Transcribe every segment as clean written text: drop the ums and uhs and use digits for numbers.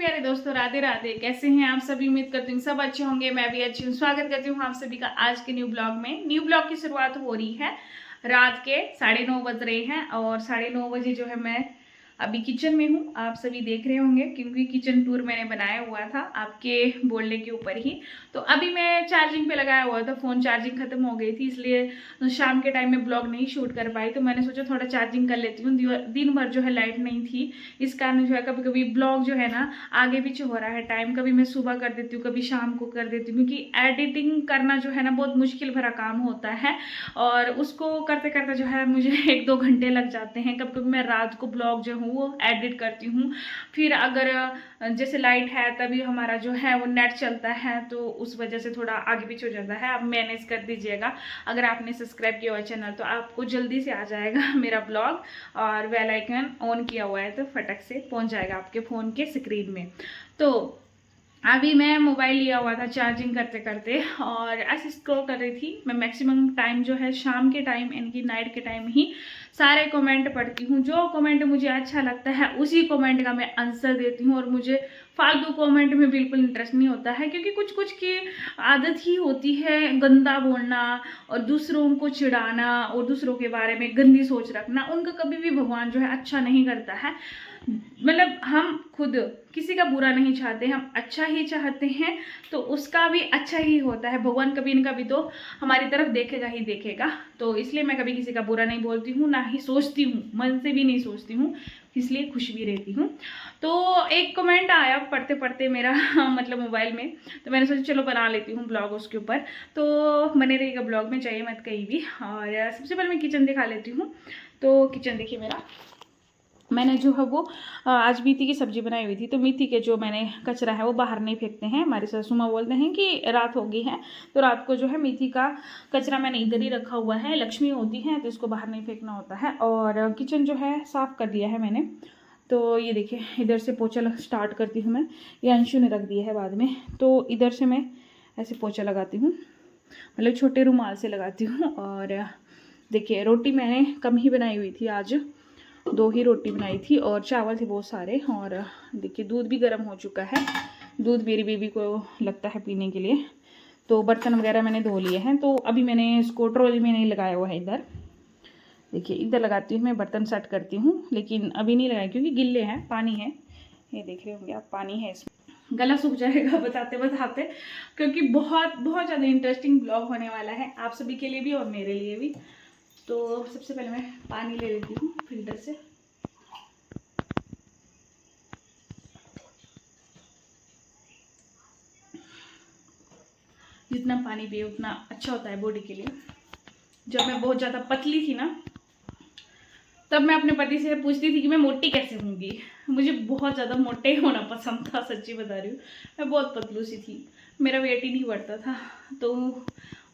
प्यारे दोस्तों, राधे राधे। कैसे हैं आप सभी? उम्मीद करती हूँ सब अच्छे होंगे। मैं भी अच्छी हूँ। स्वागत करती हूँ आप सभी का आज के न्यू ब्लॉग में। न्यू ब्लॉग की शुरुआत हो रही है रात के 9:30 बज रहे हैं और 9:30 बजे जो है मैं अभी किचन में हूँ। आप सभी देख रहे होंगे क्योंकि किचन टूर मैंने बनाया हुआ था आपके बोलने के ऊपर ही। तो अभी मैं चार्जिंग पे लगाया हुआ था, फ़ोन चार्जिंग खत्म हो गई थी, इसलिए शाम के टाइम में ब्लॉग नहीं शूट कर पाई। तो मैंने सोचा थोड़ा चार्जिंग कर लेती हूँ। दिन भर जो है लाइट नहीं थी, इस कारण जो है कभी कभी ब्लॉग जो है ना आगे पीछे हो रहा है टाइम। कभी मैं सुबह कर देती हूँ, कभी शाम को कर देती हूँ, क्योंकि एडिटिंग करना जो है ना बहुत मुश्किल भरा काम होता है और उसको करते करते जो है मुझे 1-2 घंटे लग जाते हैं। कभी कभी मैं रात को ब्लॉग जो हूँ वो एडिट करती हूँ। फिर अगर जैसे लाइट है तभी हमारा जो है वो नेट चलता है, तो उस वजह से थोड़ा आगे पीछे हो जाता है। आप मैनेज कर दीजिएगा। अगर आपने सब्सक्राइब किया हुआ चैनल तो आपको जल्दी से आ जाएगा मेरा ब्लॉग, और बेल आइकन ऑन किया हुआ है तो फटक से पहुंच जाएगा आपके फ़ोन के स्क्रीन में। तो अभी मैं मोबाइल लिया हुआ था चार्जिंग करते करते और ऐसे स्क्रॉल कर रही थी। मैं मैक्सिमम टाइम जो है शाम के टाइम यानी कि नाइट के टाइम ही सारे कमेंट पढ़ती हूँ। जो कमेंट मुझे अच्छा लगता है उसी कमेंट का मैं आंसर देती हूँ और मुझे फालतू कमेंट में बिल्कुल इंटरेस्ट नहीं होता है, क्योंकि कुछ कुछ की आदत ही होती है गंदा बोलना और दूसरों को चिढ़ाना और दूसरों के बारे में गंदी सोच रखना। उनका कभी भी भगवान जो है अच्छा नहीं करता है। मतलब हम खुद किसी का बुरा नहीं चाहते, हम अच्छा ही चाहते हैं, तो उसका भी अच्छा ही होता है। भगवान कभी न कभी तो हमारी तरफ देखेगा ही देखेगा। तो इसलिए मैं कभी किसी का बुरा नहीं बोलती हूँ, ना ही सोचती हूँ, मन से भी नहीं सोचती हूँ, इसलिए खुश भी रहती हूँ। तो एक कमेंट आया पढ़ते पढ़ते मेरा मतलब मोबाइल में, तो मैंने सोचा चलो बना लेती हूँ ब्लॉग उसके ऊपर। तो बने रहेगा ब्लॉग में, चाहिए मत कहीं भी। और सबसे पहले मैं किचन दिखा लेती हूँ। तो किचन देखिए मेरा, मैंने जो है वो आज मेथी की सब्ज़ी बनाई हुई थी। तो मेथी के जो मैंने कचरा है वो बाहर नहीं फेंकते हैं। हमारी सासू माँ बोलते हैं कि रात हो गई है तो रात को जो है मेथी का कचरा मैंने इधर ही रखा हुआ है। लक्ष्मी होती है तो इसको बाहर नहीं फेंकना होता है। और किचन जो है साफ़ कर दिया है मैंने। तो ये देखिए इधर से पोछा स्टार्ट करती हूँ मैं। ये अंशु ने रख दिया है बाद में। तो इधर से मैं ऐसे पोछा लगाती हूँ, मतलब छोटे रुमाल से लगाती हूँ। और देखिए रोटी मैंने कम ही बनाई हुई थी, आज 2 ही रोटी बनाई थी और चावल थे बहुत सारे। और देखिए दूध भी गर्म हो चुका है, दूध मेरी बेबी को लगता है पीने के लिए। तो बर्तन वगैरह मैंने धो लिए हैं। तो अभी मैंने इसको ट्रॉली में नहीं लगाया हुआ है, इधर देखिए इधर लगाती हूँ मैं, बर्तन सेट करती हूँ। लेकिन अभी नहीं लगाया क्योंकि गिल्ले हैं, पानी है, ये देख रहे होंगे आप, पानी है इसमें, गला सूख जाएगा बताते बताते, क्योंकि बहुत बहुत ज़्यादा इंटरेस्टिंग ब्लॉग होने वाला है आप सभी के लिए भी और मेरे लिए भी। तो सबसे पहले मैं पानी ले लेती हूँ फिल्टर से। जितना पानी पिए उतना अच्छा होता है बॉडी के लिए। जब मैं बहुत ज़्यादा पतली थी ना, तब मैं अपने पति से पूछती थी कि मैं मोटी कैसे होंगी। मुझे बहुत ज़्यादा मोटे होना पसंद था, सच्ची बता रही हूँ। मैं बहुत पतलू सी थी, मेरा वेट ही नहीं बढ़ता था। तो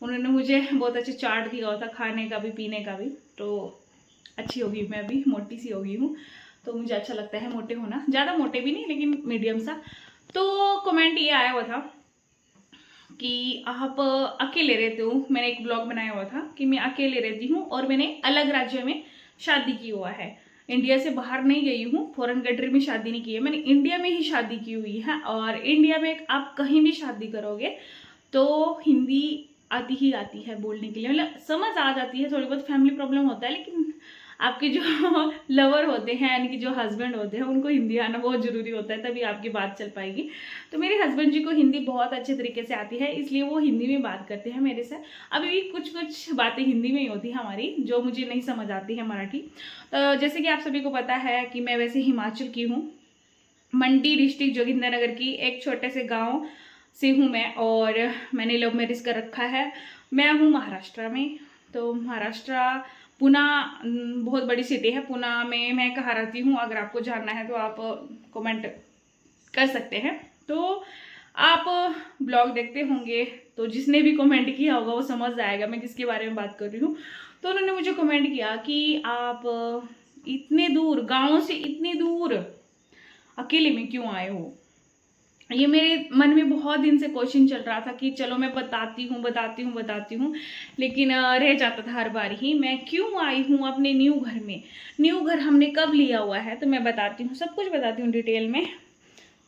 उन्होंने मुझे बहुत अच्छे चार्ट दिया हुआ था, खाने का भी पीने का भी। तो अच्छी होगी, मैं अभी मोटी सी हो गई हूँ। तो मुझे अच्छा लगता है मोटे होना, ज़्यादा मोटे भी नहीं लेकिन मीडियम सा। तो कमेंट ये आया हुआ था कि आप अकेले रहते हो। मैंने एक ब्लॉग बनाया हुआ था कि मैं अकेले रहती हूँ और मैंने अलग राज्य में शादी की हुआ है। इंडिया से बाहर नहीं गई हूँ, फॉरेन कंट्री में शादी नहीं की है, मैंने इंडिया में ही शादी की हुई है। और इंडिया में आप कहीं भी शादी करोगे तो हिंदी आती ही आती है बोलने के लिए, मतलब समझ आ जाती है। थोड़ी बहुत फैमिली प्रॉब्लम होता है, लेकिन आपके जो लवर होते हैं यानी कि जो हस्बैंड होते हैं उनको हिंदी आना बहुत ज़रूरी होता है, तभी आपकी बात चल पाएगी। तो मेरे हस्बैंड जी को हिंदी बहुत अच्छे तरीके से आती है, इसलिए वो हिंदी में बात करते हैं मेरे से। अभी भी कुछ कुछ बातें हिंदी में ही होती है हमारी, जो मुझे नहीं समझ आती है मराठी। तो जैसे कि आप सभी को पता है कि मैं वैसे हिमाचल की हूँ, मंडी डिस्ट्रिक्ट जोगिंदरनगर की एक छोटे से गाँव से हूँ मैं। और मैंने लव मैरिज कर रखा है। मैं हूँ महाराष्ट्र में। तो महाराष्ट्र पुणे बहुत बड़ी सिटी है। पुणे में मैं कहाँ रहती हूँ, अगर आपको जानना है तो आप कमेंट कर सकते हैं। तो आप ब्लॉग देखते होंगे तो जिसने भी कमेंट किया होगा वो समझ जाएगा मैं किसके बारे में बात कर रही हूँ। तो उन्होंने मुझे कमेंट किया कि आप इतने दूर गाँव से इतनी दूर अकेले में क्यों आए हो। ये मेरे मन में बहुत दिन से क्वेश्चन चल रहा था कि चलो मैं बताती हूँ, लेकिन रह जाता था हर बार ही। मैं क्यों आई हूँ अपने न्यू घर में। न्यू घर हमने कब लिया हुआ है तो मैं बताती हूँ, सब कुछ बताती हूँ डिटेल में।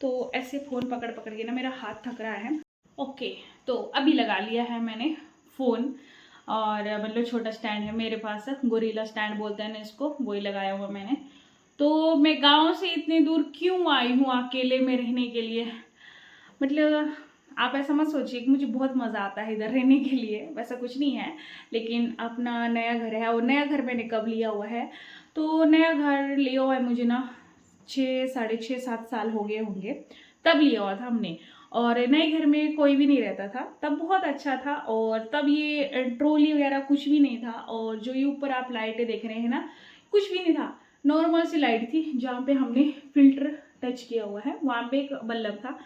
तो ऐसे फ़ोन पकड़ पकड़ के ना मेरा हाथ थक रहा है। ओके, तो अभी लगा लिया है मैंने फ़ोन, और मतलब छोटा स्टैंड है मेरे पास, गोरिल्ला स्टैंड बोलते हैं ना इसको, वही लगाया हुआ मैंने। तो मैं गांव से इतनी दूर क्यों आई हूँ अकेले में रहने के लिए, मतलब आप ऐसा मत सोचिए कि मुझे बहुत मज़ा आता है इधर रहने के लिए, वैसा कुछ नहीं है। लेकिन अपना नया घर है, और नया घर मैंने कब लिया हुआ है, तो नया घर लिया हुआ है मुझे ना 6, साढ़े 6, 7 साल हो गए होंगे, तब लिया हुआ था हमने। और नए घर में कोई भी नहीं रहता था, तब बहुत अच्छा था, और तब ये ट्रॉली वगैरह कुछ भी नहीं था, और जो ये ऊपर आप लाइटें देख रहे हैं ना, कुछ भी नहीं था, नॉर्मल सी लाइट थी। जहाँ पे हमने फिल्टर टच किया हुआ है वहाँ पे एक बल्ब था,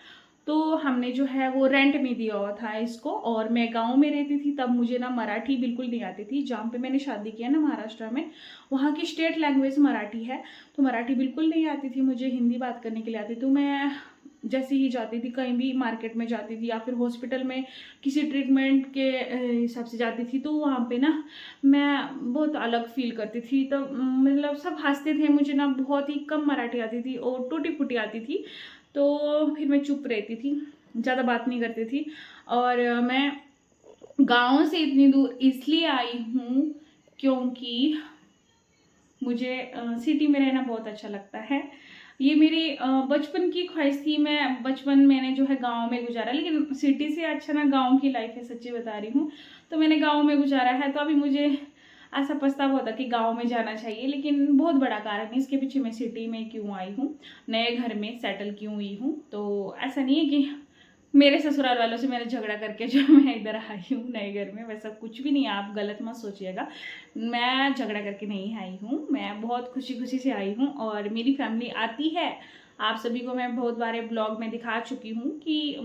तो हमने जो है वो रेंट में दिया हुआ था इसको। और मैं गांव में रहती थी, तब मुझे ना मराठी बिल्कुल नहीं आती थी। जहाँ पे मैंने शादी किया ना महाराष्ट्र में, वहाँ की स्टेट लैंग्वेज मराठी है, तो मराठी बिल्कुल नहीं आती थी मुझे, हिंदी बात करने के लिए आती। तो मैं जैसे ही जाती थी, कहीं भी मार्केट में जाती थी या फिर हॉस्पिटल में किसी ट्रीटमेंट के हिसाब से जाती थी, तो वहाँ पे ना मैं बहुत अलग फील करती थी। तो मतलब सब हंसते थे, मुझे ना बहुत ही कम मराठी आती थी और टूटी फूटी आती थी। तो फिर मैं चुप रहती थी, ज़्यादा बात नहीं करती थी। और मैं गांव से इतनी दूर इसलिए आई हूँ क्योंकि मुझे सिटी में रहना बहुत अच्छा लगता है। ये मेरी बचपन की ख्वाहिश थी। मैं बचपन मैंने जो है गांव में गुजारा, लेकिन सिटी से अच्छा ना गांव की लाइफ है, सच्ची बता रही हूँ। तो मैंने गांव में गुजारा है, तो अभी मुझे ऐसा पछतावा होता कि गांव में जाना चाहिए, लेकिन बहुत बड़ा कारण है इसके पीछे मैं सिटी में क्यों आई हूँ, नए घर में सेटल क्यों हुई हूँ। तो ऐसा नहीं है कि मेरे ससुराल वालों से मैंने झगड़ा करके जो मैं इधर आई हूँ नए घर में, वैसा कुछ भी नहीं है, आप गलत मत सोचिएगा। मैं झगड़ा करके नहीं आई हूँ, मैं बहुत खुशी खुशी से आई हूँ, और मेरी फैमिली आती है। आप सभी को मैं बहुत बारे ब्लॉग में दिखा चुकी हूँ कि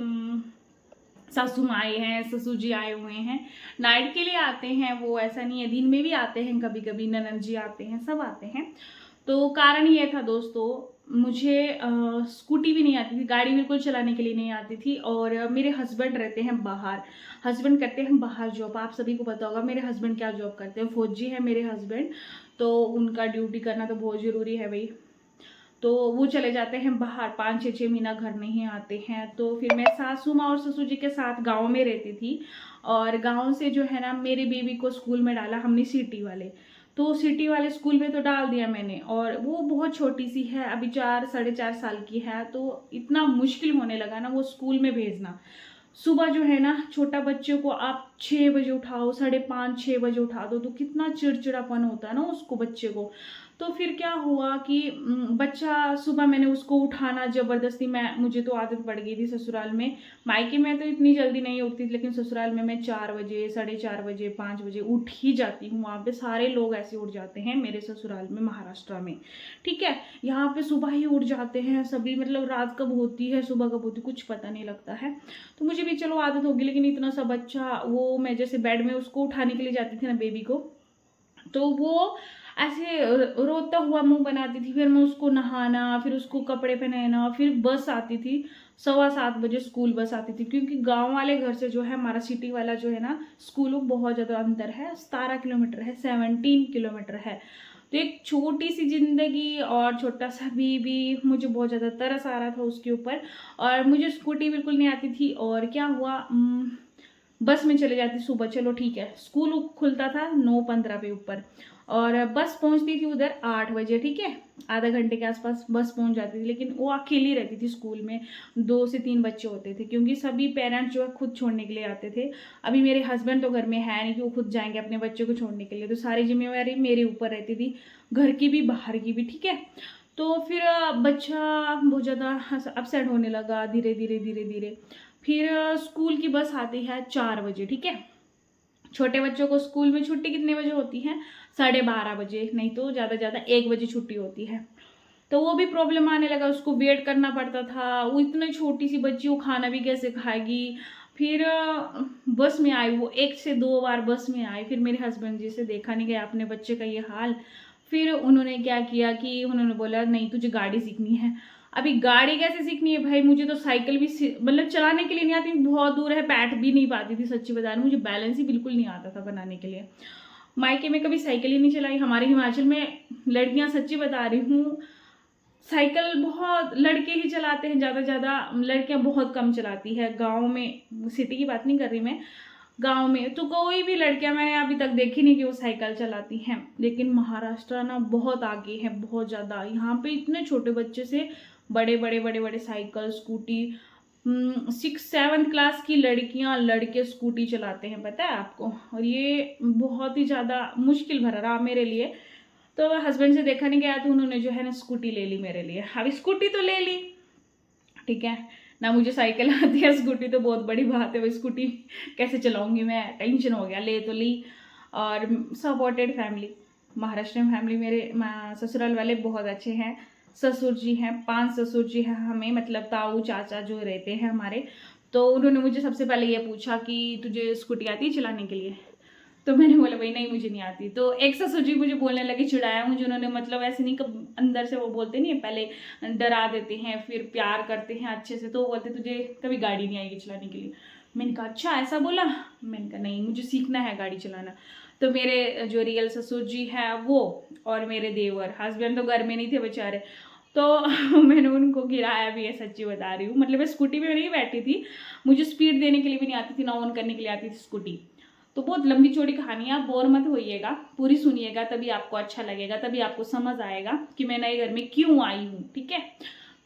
सासू माँ आए हैं, ससुर जी आए हुए हैं, नाइट के लिए आते हैं वो, ऐसा नहीं है, दिन में भी आते हैं, कभी कभी ननद जी आते हैं, सब आते हैं। तो कारण ये था दोस्तों, मुझे स्कूटी भी नहीं आती थी, गाड़ी बिल्कुल चलाने के लिए नहीं आती थी। और मेरे हस्बैंड रहते हैं बाहर, हस्बैंड करते हैं बाहर जॉब, आप सभी को पता होगा मेरे हस्बैंड क्या जॉब करते हैं, फौजी है मेरे हस्बैंड। तो उनका ड्यूटी करना तो बहुत ज़रूरी है भाई, तो वो चले जाते हैं बाहर, 5-6 महीना घर नहीं आते हैं। तो फिर मैं सासू माँ और ससुर जी के साथ गांव में रहती थी, और गांव से जो है ना मेरे बेबी को स्कूल में डाला हमने सिटी वाले, तो सिटी वाले स्कूल में तो डाल दिया मैंने, और वो बहुत छोटी सी है, अभी 4-4.5 साल की है। तो इतना मुश्किल होने लगा ना वो स्कूल में भेजना। सुबह जो है ना छोटा बच्चे को आप 6 बजे उठाओ, 5:30-6 बजे उठा दो, तो कितना चिड़चिड़ापन होता है ना उसको, बच्चे को। तो फिर क्या हुआ कि बच्चा सुबह मैंने उसको उठाना जबरदस्ती, मुझे तो आदत पड़ गई थी ससुराल में। मायके में तो इतनी जल्दी नहीं उठती थी, लेकिन ससुराल में मैं 4 बजे, 4:30 बजे, 5 बजे उठ ही जाती हूँ। वहाँ पे सारे लोग ऐसे उठ जाते हैं मेरे ससुराल में, महाराष्ट्र में, ठीक है। यहाँ पे सुबह ही उठ जाते हैं सभी, मतलब रात कब होती है सुबह कब होती है कुछ पता नहीं लगता है। तो मुझे भी चलो आदत होगी, लेकिन इतना सा बच्चा, वो मैं जैसे बेड में उसको उठाने के लिए जाती थी ना बेबी को, तो वो ऐसे रोता हुआ मुंह बनाती थी। फिर मैं उसको नहाना, फिर उसको कपड़े पहनाना, फिर बस आती थी 7:15 बजे, स्कूल बस आती थी। क्योंकि गांव वाले घर से जो है हमारा सिटी वाला जो है ना स्कूल, वो बहुत ज़्यादा अंतर है, 17 किलोमीटर है, 17 किलोमीटर है। तो एक छोटी सी जिंदगी और छोटा सा बेबी, मुझे बहुत ज़्यादा तरस आ रहा था उसके ऊपर। और मुझे स्कूटी बिल्कुल नहीं आती थी, और क्या हुआ, बस में चले जाती सुबह, चलो ठीक है। स्कूल खुलता था 9:15 पे ऊपर, और बस पहुंचती थी उधर 8 बजे, ठीक है, आधा घंटे के आसपास बस पहुंच जाती थी। लेकिन वो अकेली रहती थी स्कूल में, 2 से 3 बच्चे होते थे, क्योंकि सभी पेरेंट्स जो है खुद छोड़ने के लिए आते थे। अभी मेरे हस्बैंड तो घर में है नहीं कि वो खुद जाएंगे अपने बच्चों को छोड़ने के लिए, तो सारी जिम्मेवारी मेरे ऊपर रहती थी, घर की भी बाहर की भी, ठीक है। तो फिर बच्चा बहुत ज़्यादा अपसेट होने लगा, धीरे धीरे धीरे धीरे। फिर स्कूल की बस आती है 4 बजे, ठीक है। छोटे बच्चों को स्कूल में छुट्टी कितने बजे होती है, 12:30 बजे, नहीं तो ज़्यादा ज़्यादा 1 बजे छुट्टी होती है। तो वो भी प्रॉब्लम आने लगा, उसको वेट करना पड़ता था, वो इतनी छोटी सी बच्ची, वो खाना भी कैसे खाएगी। फिर बस में आई, वो 1 से 2 बार बस में आई। फिर मेरे हस्बैंड जी से देखा नहीं गया अपने बच्चे का ये हाल। फिर उन्होंने क्या किया कि उन्होंने बोला नहीं तुझे गाड़ी सीखनी है। अभी गाड़ी कैसे सीखनी है भाई, मुझे तो साइकिल भी मतलब चलाने के लिए नहीं आती, बहुत दूर है, बैठ भी नहीं पाती थी, सच्ची बता रही, मुझे बैलेंस ही बिल्कुल नहीं आता था बनाने के लिए। मायके में कभी साइकिल ही नहीं चलाई। हमारे हिमाचल में लड़कियां, सच्ची बता रही हूँ, साइकिल बहुत लड़के ही चलाते हैं, ज़्यादा लड़कियां बहुत कम चलाती है गांव में, सिटी की बात नहीं कर रही मैं, गांव में तो कोई भी लड़कियां मैंने अभी तक देखी नहीं कि वो साइकिल चलाती हैं। लेकिन महाराष्ट्र ना बहुत आगे है, बहुत ज़्यादा। यहाँ पे इतने छोटे बच्चे से बड़े बड़े बड़े बड़े साइकिल स्कूटी, 6-7 क्लास की लड़कियां लड़के स्कूटी चलाते हैं, पता है आपको। और ये बहुत ही ज़्यादा मुश्किल भरा रहा मेरे लिए। तो हस्बैंड से देखा नहीं गया तो उन्होंने जो है ना स्कूटी ले ली मेरे लिए। अभी स्कूटी तो ले ली, ठीक है ना, मुझे साइकिल आती है, स्कूटी तो बहुत बड़ी बात है। वो स्कूटी कैसे चलाऊंगी मैं, टेंशन हो गया, ले तो ली। और सपोर्टेड फैमिली, महाराष्ट्रियन फैमिली, मेरे ससुराल वाले बहुत अच्छे हैं। ससुर जी हैं, 5 ससुर जी हैं हमें, मतलब ताऊ चाचा जो रहते हैं हमारे। तो उन्होंने मुझे सबसे पहले ये पूछा कि तुझे स्कूटी आती है चलाने के लिए। तो मैंने बोला भाई नहीं मुझे नहीं आती। तो एक ससुर जी मुझे बोलने लगे, चिढ़ाया मुझे उन्होंने, मतलब ऐसे नहीं, कब अंदर से वो बोलते नहीं, पहले डरा देते हैं फिर प्यार करते हैं अच्छे से। तो वो बोलते तुझे कभी गाड़ी नहीं आएगी चलाने के लिए। मैंने कहा अच्छा ऐसा बोला। मैंने कहा नहीं मुझे सीखना है गाड़ी चलाना। तो मेरे जो रियल ससुर जी है वो और मेरे देवर, हस्बैंड तो घर में नहीं थे बेचारे, तो मैंने उनको गिराया भी है, सच्ची बता रही हूँ। मतलब मैं स्कूटी में नहीं बैठी थी, मुझे स्पीड देने के लिए भी नहीं आती थी, ना ऑन करने के लिए आती थी स्कूटी। तो बहुत लंबी चौड़ी कहानी है, आप बोर मत होइएगा, पूरी सुनिएगा, तभी आपको अच्छा लगेगा, तभी आपको समझ आएगा कि मैं नए घर में क्यों आई हूँ, ठीक है।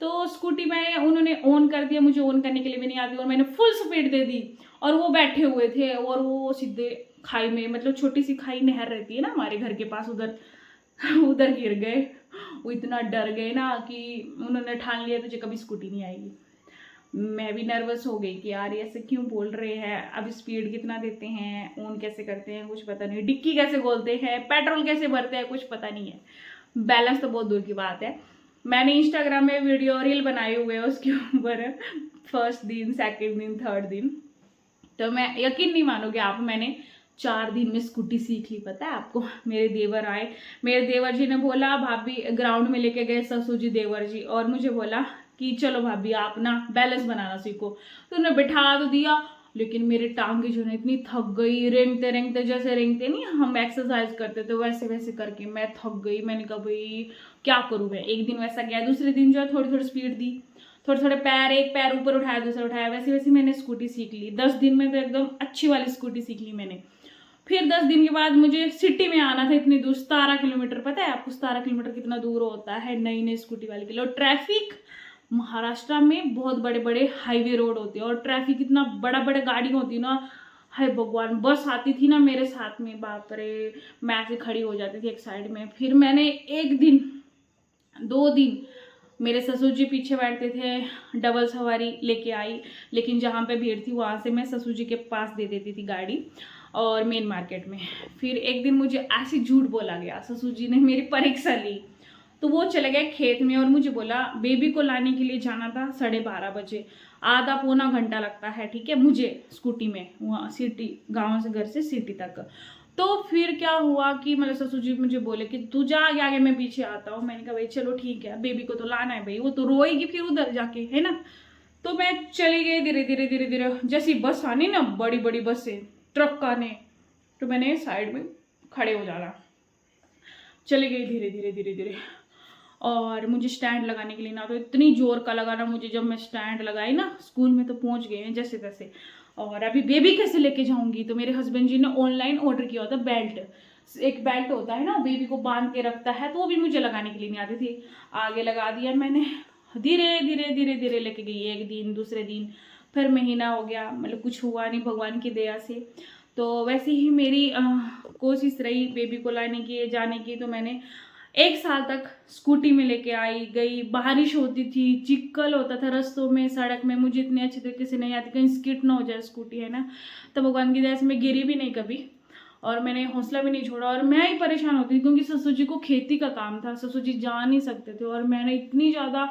तो स्कूटी में उन्होंने ऑन कर दिया, मुझे ऑन करने के लिए भी नहीं आती, और मैंने फुल स्पीड दे दी। और वो बैठे हुए थे और वो सीधे खाई में, मतलब छोटी सी खाई नहर रहती है ना हमारे घर के पास, उधर उधर गिर गए। वो इतना डर गए ना कि उन्होंने ठान लिया तुझे कभी स्कूटी नहीं आएगी। मैं भी नर्वस हो गई कि यार ऐसे क्यों बोल रहे हैं, अब स्पीड कितना देते हैं, ऑन कैसे करते हैं कुछ पता नहीं, डिक्की कैसे खोलते हैं, पेट्रोल कैसे भरते हैं कुछ पता नहीं है, बैलेंस तो बहुत दूर की बात है। मैंने इंस्टाग्राम में वीडियो रील बनाए हुए हैं उसके ऊपर, फर्स्ट दिन, सेकंड दिन, थर्ड दिन। तो मैं यकीन नहीं मानोगे आप, मैंने 4 दिन में स्कूटी सीख ली, पता है आपको। मेरे देवर आए, मेरे देवर जी ने बोला, भाभी ग्राउंड में लेके गए ससुर जी देवर जी, और मुझे बोला कि चलो भाभी आप ना बैलेंस बनाना सीखो। तो उन्हें बिठा तो दिया, लेकिन मेरी टांगे जो है इतनी थक गई, रेंगते रेंगते, जैसे रेंगते नहीं हम एक्सरसाइज करते तो वैसे वैसे करके मैं थक गई। मैंने कहा भाई क्या करूँ मैं। एक दिन वैसा गया, दूसरे दिन जो है थोड़ी थोड़ी स्पीड दी, थोड़े थोड़े पैर, एक पैर ऊपर उठाया दूसरा उठाया, वैसे वैसे मैंने स्कूटी सीख ली। 10 दिन में तो एकदम अच्छी वाली स्कूटी सीख ली मैंने। फिर 10 दिन के बाद मुझे सिटी में आना था, इतनी दूर, 17 किलोमीटर, पता है आपको 17 किलोमीटर कितना दूर होता है नई नई स्कूटी वाले के लिए। और ट्रैफिक, महाराष्ट्र में बहुत बड़े बड़े हाईवे रोड होते हैं और ट्रैफिक इतना बड़ा बड़ा गाड़ी होती है ना, हाय भगवान। बस आती थी ना मेरे साथ में, बाप रे, मैं ऐसे खड़ी हो जाती थी एक साइड में। फिर मैंने 1 दिन 2 दिन मेरे ससुर जी पीछे बैठते थे, डबल सवारी लेके आई, लेकिन जहाँ पे भीड़ थी वहाँ से मैं ससुर जी के पास दे देती थी गाड़ी, और मेन मार्केट में। फिर एक दिन मुझे ऐसे झूठ बोला गया, ससुर जी ने मेरी परीक्षा ली, तो वो चले गए खेत में और मुझे बोला बेबी को लाने के लिए जाना था 12:30 बजे, आधा पौना घंटा लगता है, ठीक है, मुझे स्कूटी में वहाँ सिटी, गाँव से, घर से सिटी तक। तो फिर क्या हुआ कि मतलब ससुर जी मुझे बोले कि तू जा आगे आगे, मैं पीछे आता हूँ। मैंने कहा भाई चलो ठीक है, बेबी को तो लाना है भाई, वो तो रोएगी फिर उधर जाके, है ना। तो मैं चली गई धीरे धीरे धीरे धीरे। जैसी बस आनी ना, बड़ी बड़ी बस से, ट्रक आने, तो मैंने साइड में खड़े हो जाना, चली गई धीरे धीरे धीरे धीरे। और मुझे स्टैंड लगाने के लिए ना, तो इतनी जोर का लगाना मुझे, जब मैं स्टैंड लगाई ना, स्कूल में तो पहुंच गए हैं जैसे तैसे। और अभी बेबी कैसे लेके जाऊंगी, तो मेरे हस्बैंड जी ने ऑनलाइन ऑर्डर किया होता बेल्ट, एक बेल्ट होता है ना बेबी को बांध के रखता है, तो वो भी मुझे लगाने के लिए नहीं आती थी। आगे लगा दिया मैंने, धीरे धीरे धीरे धीरे लेके गई। 1 दिन, दूसरे दिन, फिर महीना हो गया, मतलब कुछ हुआ नहीं भगवान की दया से। तो वैसे ही मेरी कोशिश रही बेबी को लाने की, जाने की। तो मैंने 1 साल तक स्कूटी में लेके आई गई। बारिश होती थी, चिक्कल होता था रास्तों में, सड़क में, मुझे इतनी अच्छी तरीके से नहीं आती, कहीं स्किट ना हो जाए स्कूटी, है ना। तो भगवान की दया से मैं गिरी भी नहीं कभी, और मैंने हौसला भी नहीं छोड़ा। और मैं ही परेशान होती थी क्योंकि ससुर जी को खेती का काम था, ससुर जी जा नहीं सकते थे, और मैंने इतनी ज़्यादा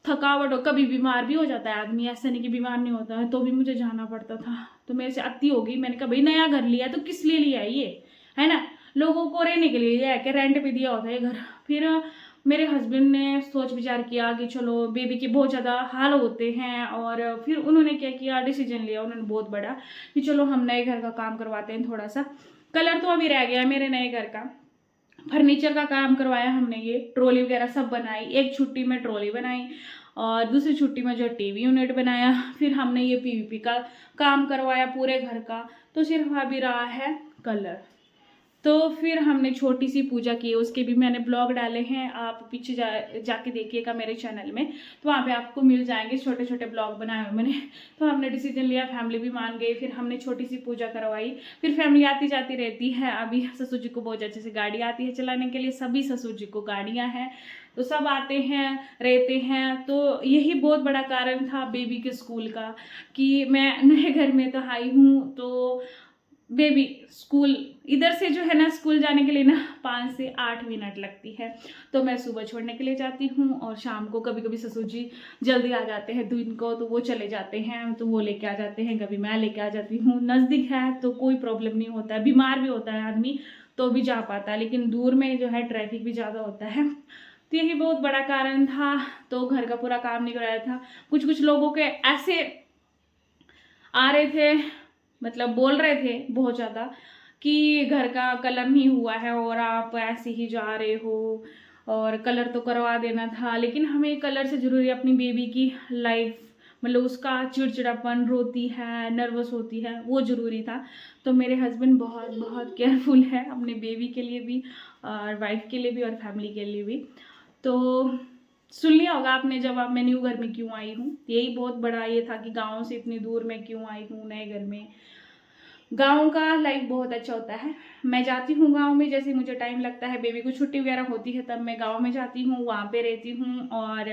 थकावट हो, कभी बीमार भी हो जाता है आदमी, ऐसा नहीं कि बीमार नहीं होता है, तो भी मुझे जाना पड़ता था। तो मेरे से अति हो गई। मैंने कहा भाई नया घर लिया तो किस लिए लिया ये, है ना, लोगों को रहने के लिए है कि रेंट पे दिया होता है घर। फिर मेरे हस्बैंड ने सोच विचार किया कि चलो, बेबी के बहुत ज़्यादा हाल होते हैं, और फिर उन्होंने क्या किया, डिसीजन लिया उन्होंने बहुत बड़ा कि चलो हम नए घर का काम करवाते हैं थोड़ा सा। कलर तो अभी रह गया है मेरे नए घर का, फर्नीचर का काम करवाया हमने, ये ट्रॉली वगैरह सब बनाई। एक छुट्टी में ट्रॉली बनाई और दूसरी छुट्टी में जो टीवी यूनिट बनाया। फिर हमने ये पीवीपी का काम करवाया पूरे घर का। तो सिर्फ अभी रहा है कलर। तो फिर हमने छोटी सी पूजा की, उसके भी मैंने ब्लॉग डाले हैं, आप पीछे जाके देखिएगा मेरे चैनल में, तो वहाँ पे आपको मिल जाएंगे, छोटे छोटे ब्लॉग बनाए हुए मैंने। तो हमने डिसीजन लिया, फैमिली भी मान गई, फिर हमने छोटी सी पूजा करवाई। फिर फैमिली आती जाती रहती है। अभी ससुर जी को बहुत अच्छे से गाड़ी आती है चलाने के लिए, सभी ससुर जी को गाड़ियाँ हैं, तो सब आते हैं रहते हैं। तो यही बहुत बड़ा कारण था बेबी के स्कूल का, कि मैं नए घर में तो आई हूँ, तो बेबी स्कूल इधर से जो है ना, स्कूल जाने के लिए ना 5 से 8 मिनट लगती है। तो मैं सुबह छोड़ने के लिए जाती हूँ और शाम को कभी कभी ससुर जी जल्दी आ जाते हैं दिन को, तो वो चले जाते हैं, तो वो लेके आ जाते हैं, कभी मैं लेके आ जाती हूँ। नज़दीक है तो कोई प्रॉब्लम नहीं होता है, बीमार भी होता है आदमी तो भी जा पाता है, लेकिन दूर में जो है ट्रैफिक भी ज़्यादा होता है। तो यही बहुत बड़ा कारण था। तो घर का पूरा काम नहीं कराया था। कुछ लोगों के ऐसे आ रहे थे, मतलब बोल रहे थे बहुत ज़्यादा कि घर का कलर नहीं हुआ है और आप ऐसे ही जा रहे हो, और कलर तो करवा देना था। लेकिन हमें कलर से ज़रूरी अपनी बेबी की लाइफ, मतलब उसका चिड़चिड़ापन, रोती है, नर्वस होती है, वो ज़रूरी था। तो मेरे हस्बैंड बहुत बहुत केयरफुल है अपने बेबी के लिए भी, और वाइफ के लिए भी, और फैमिली के लिए भी। तो सुन लिया होगा आपने, जब आप मैं न्यू घर में क्यों आई हूँ, यही बहुत बड़ा ये था कि गाँव से इतनी दूर में क्यों आई हूँ नए घर में। गाँव का लाइफ बहुत अच्छा होता है। मैं जाती हूँ गाँव में, जैसे मुझे टाइम लगता है, बेबी को छुट्टी वगैरह होती है तब मैं गाँव में जाती हूँ, वहाँ पे रहती हूँ, और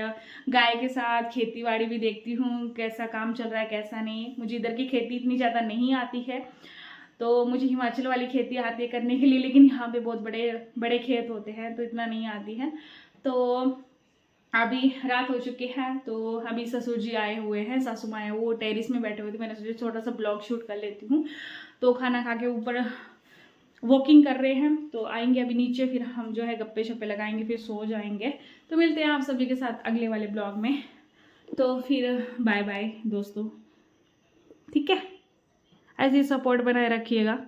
गाय के साथ खेती बाड़ी भी देखती हूँ, कैसा काम चल रहा है कैसा नहीं। मुझे इधर की खेती इतनी ज़्यादा नहीं आती है, तो मुझे हिमाचल वाली खेती आती है करने के लिए, लेकिन यहाँ पे बहुत बड़े बड़े खेत होते हैं तो इतना नहीं आती है। तो अभी रात हो चुकी है, तो अभी ससुर जी आए हुए हैं, सासू माँ है, वो टेरिस में बैठे हुए थे। मैंने सोचा छोटा सा ब्लॉग शूट कर लेती हूँ। तो खाना खा के ऊपर वॉकिंग कर रहे हैं, तो आएंगे अभी नीचे, फिर हम जो है गप्पे शप्पे लगाएंगे, फिर सो जाएंगे। तो मिलते हैं आप सभी के साथ अगले वाले ब्लॉग में। तो फिर बाय बाय दोस्तों, ठीक है, ऐसे ही सपोर्ट बनाए रखिएगा।